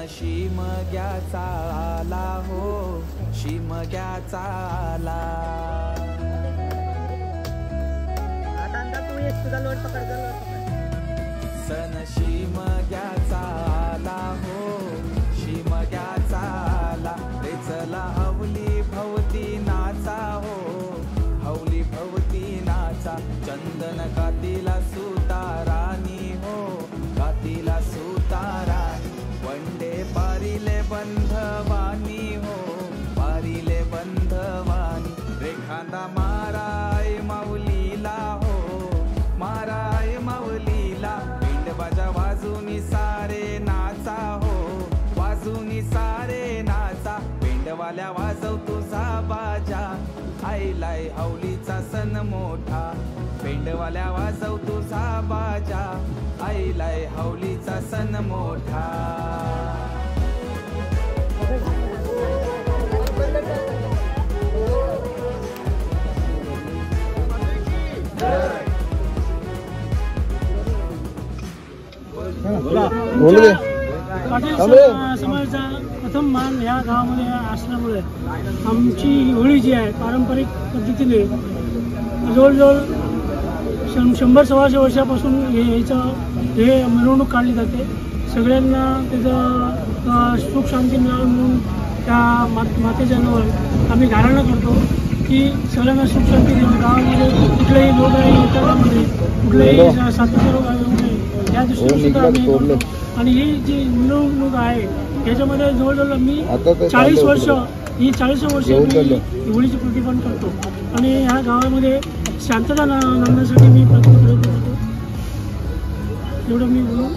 शिमग्याचा आला हो, शिमग्याचा आला. सण शिमग्याचा आला हो, शिमग्याचा आला. रे चला हवली भवती नाचा हो, हवली भवती नाचा. चंदन कातीला सुतारानी हो, कातीला सुतारानी. वंडे पारिले बंधवानी हो, पारिले बंधवानी. रेखांदा माराय माऊलीला हो, माराय माऊलीला. पिंडबाजा वाजूनी सारे नाचा हो, वाजूनी सारे नाचा. पिंडवाल्या वाजव तुझा बाजा, आईलाय हवलीचा सण मोठा. पिंडवाल्या वाजव तुझा बाजा, आईलाय हवलीचा सण मोठा. पाटील समाजाचा प्रथम मान या गावामध्ये असल्यामुळे आमची होळी जी आहे पारंपरिक पद्धतीने जवळजवळ 100-125 वर्षापासून हे मिरवणूक काढली जाते. सगळ्यांना त्याचं सुख शांती मिळावं म्हणून त्या मातेच्या जवळ आम्ही घराणं करतो की सगळ्यांना सुख शांती देऊन गावामध्ये कुठल्याही रोगराई येतात, कुठल्याही साथीचे रोग येऊ नये या दृष्टीने सुद्धा आम्ही करतो. आणि ही जी मिरवणूक आहे याच्यामध्ये जवळजवळ मी 40 वर्ष ही 40 वर्ष मी होळीची प्रतिपादन करतो. आणि ह्या गावामध्ये शांतता आणण्यासाठी मी प्रयत्न करतो. एवढं मी बोलून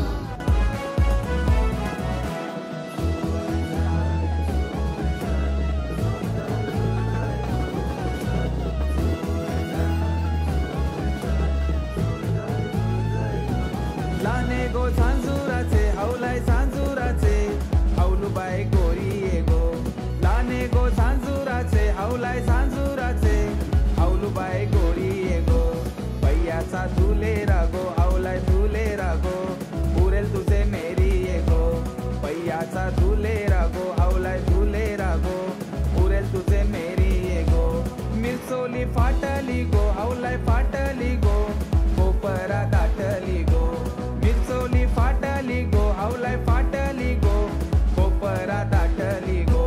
लाने गो झांजुराचे हवलाय झांजुराचे, हवलूबाई गोरी ये गो. लाने गो झांजुराचे हवलाय झांजुराचे, हवलूबाई गोरी ये गो. पैयाचा तुले रागो, हवलाय तुले रागो. पुरेल तुझे मेरी ये गो. पैयाचा तुले रागो, हवलाय तुले रागो. पुरेल तुझे मेरी ये गो. मिरचोली फाटली गो, हवलाय फाटली गो. कोपरा दाटली गो. मिरचोली फाटली गो, हवलाय फाटली गो. कोपरा दाटली गो.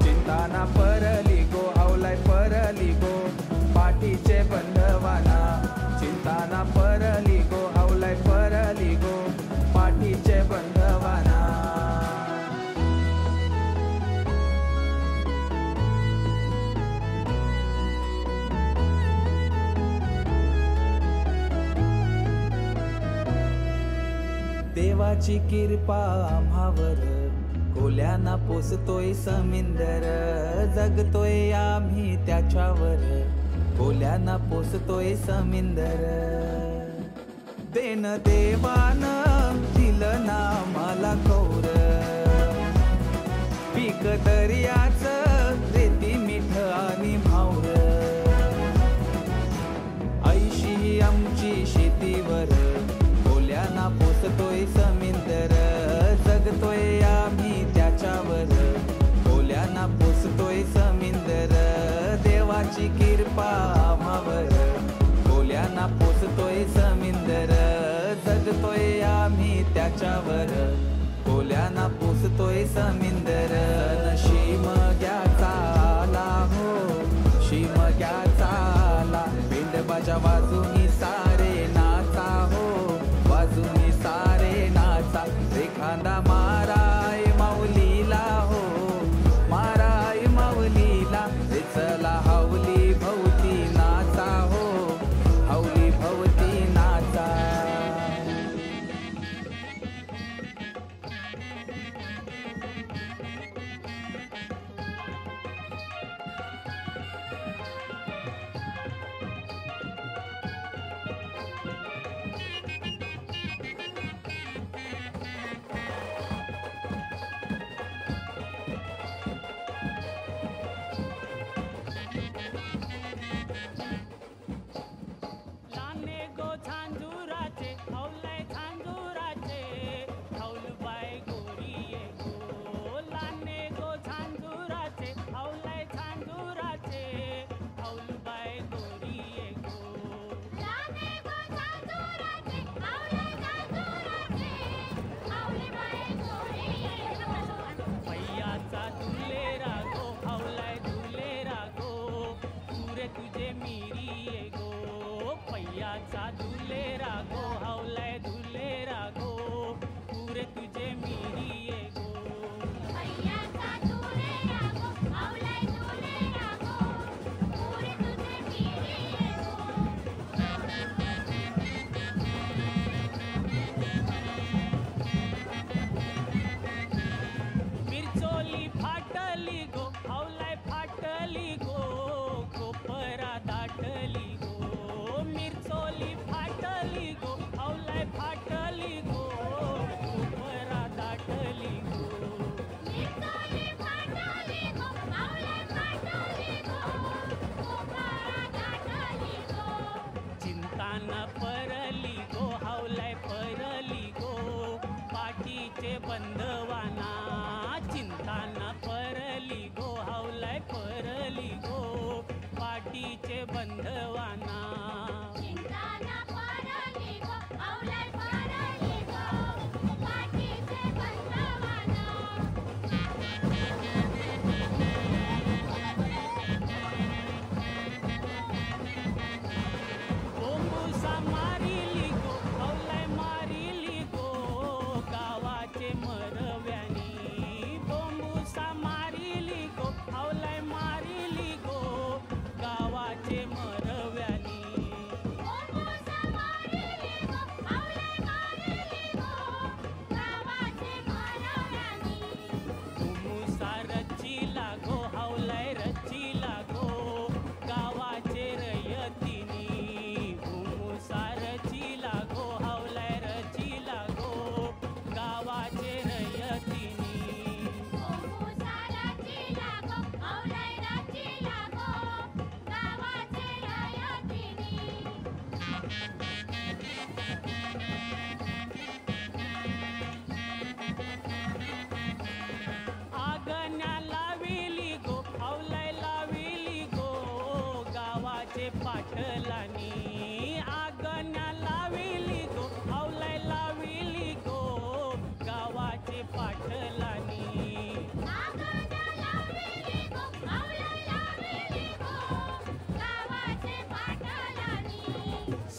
चिंताना परली गो, हवलाय परली गो. पाठीचे बंधवाना. चिंताना परली गो, हवलाय परली गो. पाठीचे बंधवाना. देवाची कृपा आम्हावर, कोल्याना पोसतोय समिंदर. जगतोय आम्ही त्याच्यावर, कोल्याना पोसतोय समिंदर. देन देवान दिलं ना मला कौर. पीक दर्याच रेती मीठ आणि भावर. ऐशी आमची शेतीवर, कोल्याना पोसतोय समिंदर. जगतोय आम्ही त्याच्यावर, कोल्याना पोसतोय समिंदर. देवाची कृपा आम्हावर, कोल्याना पोसतोय समिंदर. जगतोय आम्ही त्याच्यावर, कोल्याना पोसतोय समिंदर. शिमग्याचा आला हो, शिमग्याचा आला. पिंडबाजा वाजूनी सारे नाचा हो, वाजूनी सारे नाचा. रेखांदा माराय माऊलीला हो, माराय माऊलीला. रे चला हवली भवती नाचा हो, हवली भवती नाचा. बंधवाना चिंता न परली गो हावलाय परली गो पाठीचे बंधवाना पाटलानी आगण्या लाविली गो हावलाय लाविली गो गावाचे पाटलानी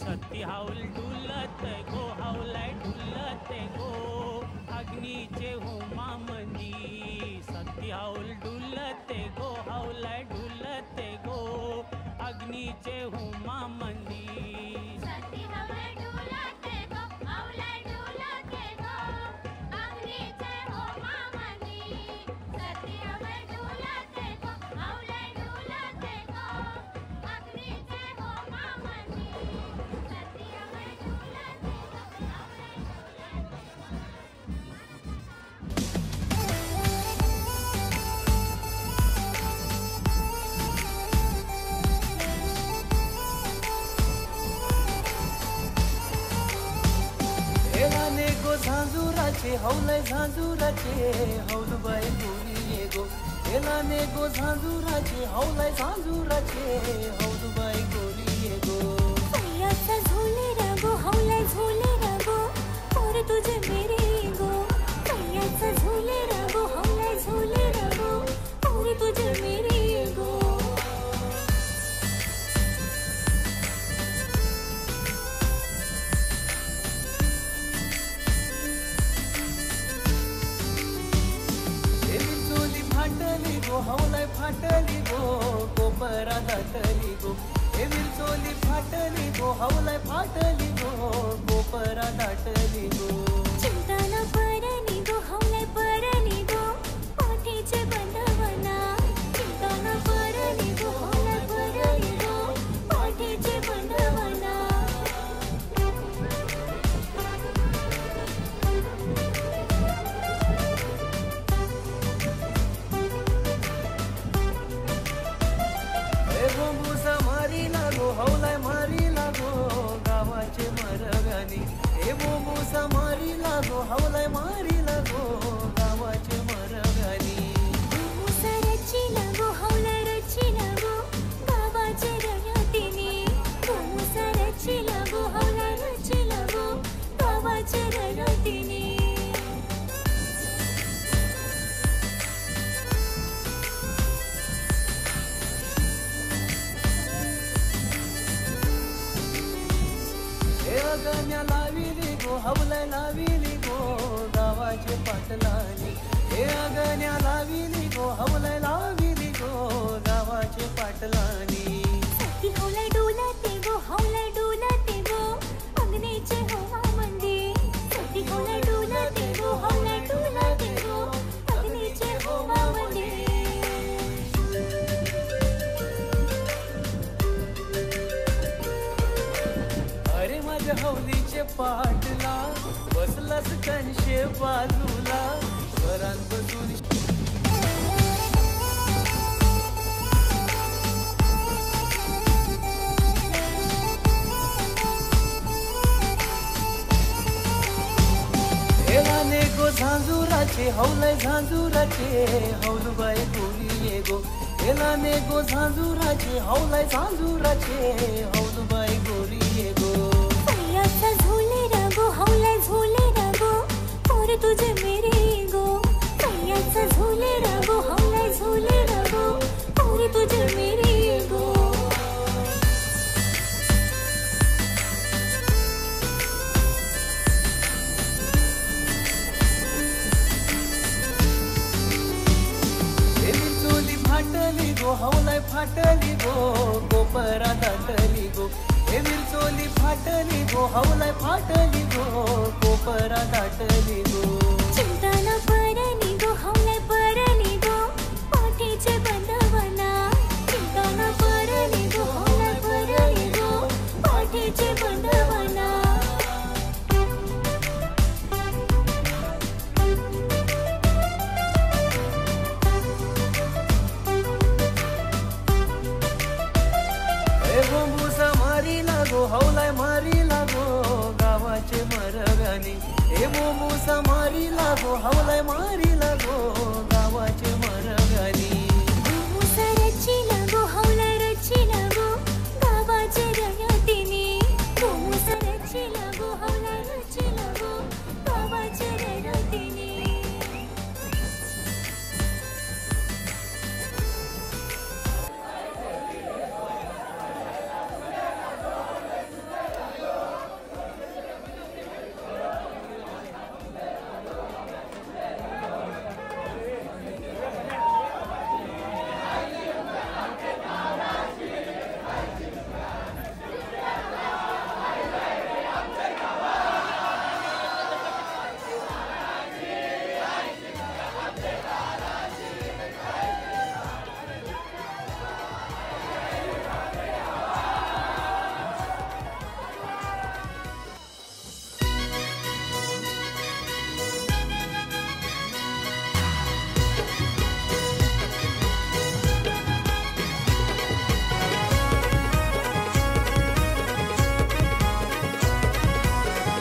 सती हाऊल डुलत गो हावलाय डुलत गो अग्नीचे होमा मंदी सती हाऊल डुलत गो हावलाय डुलत गो अग्नीचे होमा मंदी झांजुराचे हौलय झांजुराचे हौलबाई गोरी ये गो एलाने गो झांजुराचे हौलय झांजुराचे हौलबाई गोरी ये गो सैयाचा झोले रागो हौलय झोले रागो और तुझे मेरे गो सैयाचा झोले रागो हौलय झोले रागो और तुझे मेरे गो फाटली गो हौलय फाटली गो कोपरा दाटली गो हे विरचोली फाटली गो हौलय फाटली गो कोपरा दाटली गो चिंता न परली गो हौलय परली गो पाठीचे बंधवाना चिंता न परली गो हौलय परली गो पाठीचे बंधवाना हौलय मारी लागो गावाचे मरव्यानी हे बोबूसा मारी लागो हौलय मारी लागो गावाचे मरव्यानी बोबूसा रची लागो हौलय रची लागो गावाचे रयातीनी बोबूसा रची लागो हौलय रची लागो गावाचे रयातीनी अगण्या लाविली गो हौलय लाविली गो गावाचे पाटलानी हे अगण्या लाविली गो हौलय लाविली गो गावाचे पाटलानी सती हौलय डोलते गो हौलय डोलते गो अग्नीचे होमा मंदी सती हौलय डोलते गो हौलय डोलते गो अग्नीचे होमा मंदी अरे माझ्या हौलीचे पाटला बसलास कणशे बाजूला हौलाई झाँझुराचे हौलुबाई गोरी गो हेलाने गो झाँझुराचे हौलाई झाँझुराचे हौलुबाई गोरी गो सैयाचा झोले रागो हौलाई झोले रागो पोर तुझे मेरे गो सैयाचा झोले रागो हौलाई झोले रागो पोर तुझे मेरे गो फाटली गो हौलाई फाटली गो कोपरा दाटली गो हे मिरचोली फाटली गो हौलाई फाटली गो कोपरा दाटली गो चिंता न परनी गो हौलाई परनी गो पाठीचे बंधवना चिंता न परनी गो हौलाई परनी गो पाठीचे बंधवना हौलाई मारी लागो गावाचे मरगानी हे मोमूसा मारी लागो हौलाई मारी लागो गावाचे मरगानी मोमूसा रची लागो हौलाई रची लागो गावाचे रयतीनी मोमूसा रची लागो हौलाई रची लागो गावाचे रयतीनी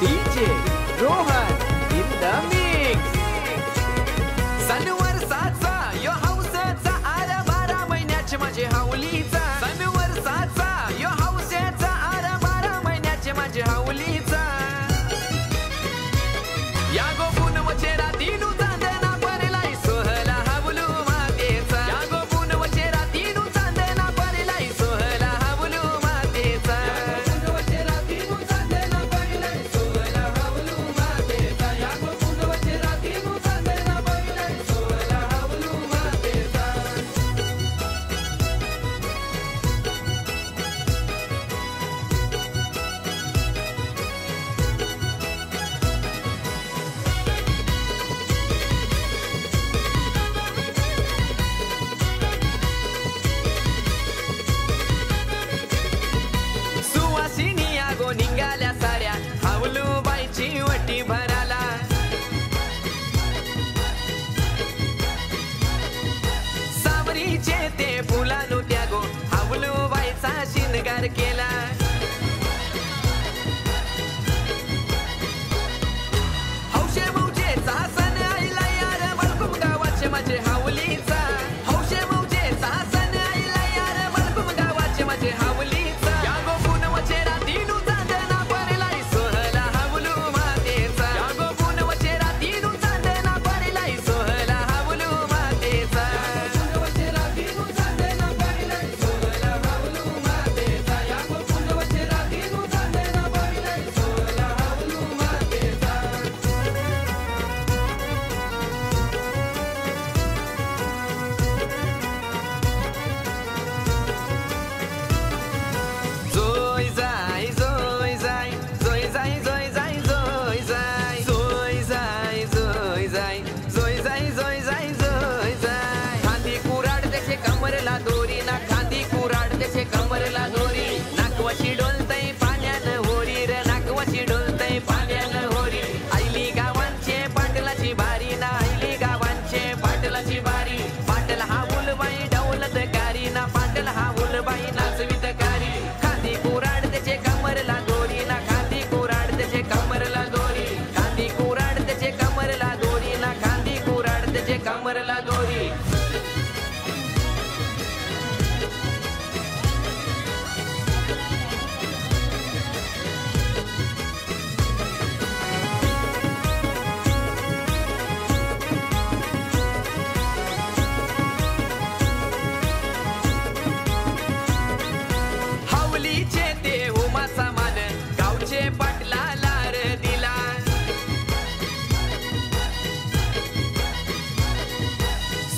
DJ Rohan in the mix. सणवर साचा यो हौसेचा आरा 12 महिन्याचे माझे हाऊलीचा सणवर साचा यो हौसेचा आरा 12 महिन्याचे माझे हाऊलीचा या गोपून वचे रातीनु चांदना परेलाई सोहला हावलू मातेचा या गोपून वचे रातीनु चांदना परेलाई सोहला हावलू मातेचा सुवासिनी आगो निघाल्या साऱ्या हावलू बाईची वटी भराला सावरीचे ते फुलानु त्यागो हावलू बाईचा शिनगार केला हौशे मौजेचा सण आईला यार बळकुम गावाचे माझे हावलीचा हौशे मौजेचा सण आईला यार बळकुम गावाचे माझे हावलीचा या गोपून वचे रातीनु चांदना परेलाई सोहला हावलू मातेचा या गोपून वचे रातीनु चांदना परेलाई सोहला हावलू मातेचा या गोपून वचे रातीनु चांदना परेलाई सोहला हावलू मातेचा या गोपून वापरला दोरी हावलीचे ते उमाचा मान गावचे पाटला लार दिला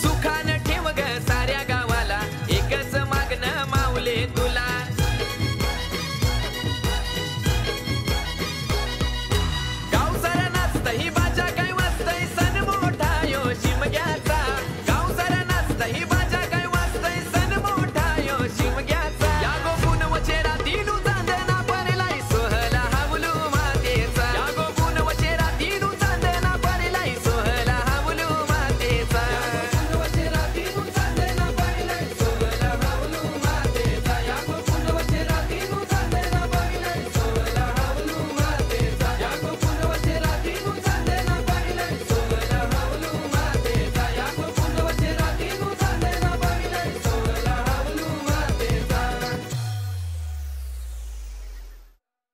सुखान ठेव ग साऱ्या गावाला एकच मागणं माऊले तुला गाव सारा नाचतही बाजा काय वाजतय सण मोठा यो शिमग्याचा गाव सारा नाचतही बाजा काय वाजतय सण मोठा यो शिमग्याचा या गोपून वचेरा तीनू चांदना पडलाय सोहला हावलू मातेचा या गोपून वचेरा तीनू चांदना पडलाय सोहला हावलू मातेचा वचेरा तीनू चांदना पडलाय सोहला हावलू मातेचा या गोपून वचेरा तीनू चांदना पडलाय सोहला हावलू मातेचा या गोपून वचेरा तीनू चांदना पडलाय सोहला हावलू मातेचा या गोपून वचेरा तीनू चांदना पडलाय सोहला हावलू मातेचा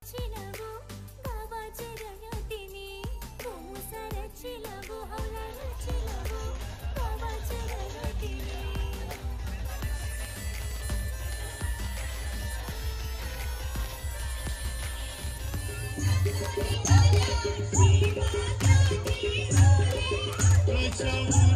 चिलागो गावाच्या रयातीने कोमुसारा चिलागो हौला चिलागो गावाच्या रयातीने Let's go.